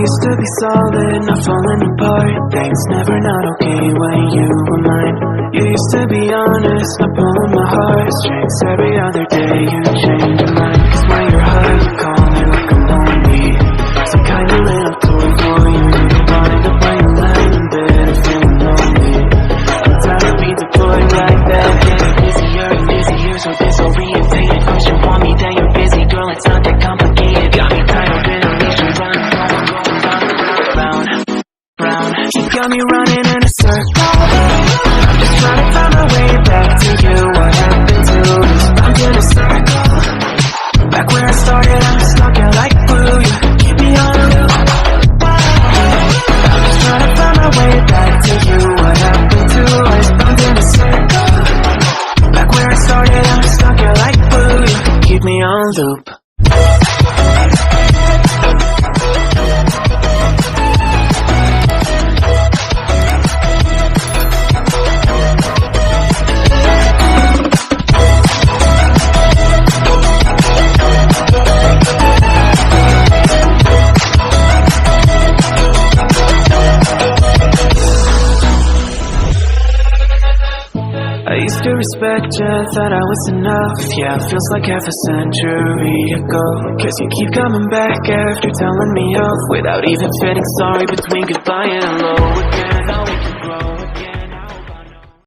used to be solid, now falling apart. Things never not okay when you were mine. You used to be honest, now pulling my heartstrings. Every other day you change your mind. Cause when you're high, you call me like I'm lonely. Some kind of little toy for you. You wind up when you land in bed and feeling lonely. I'm tired of being deployed like that. Getting busier and busier, so disorientated. First you want me, then you're busy. Girl, it's not that complicated. Got me tied up in a leash and running, round, round. You got me running in a circle. I'm just trying to find my way back to you. What happened to this? I'm in a circle. Back where I started, I'm stuck in like glue. You keep me on a loop. I'm just trying to find my way back to you. What happened to us? I'm in a circle. Back where I started, I'm stuck in like glue. You keep me on loop. I used to respect you, thought I was enough. Yeah, it feels like half a century ago. Cause you keep coming back after telling me off, without even feeling sorry between goodbye and hello again.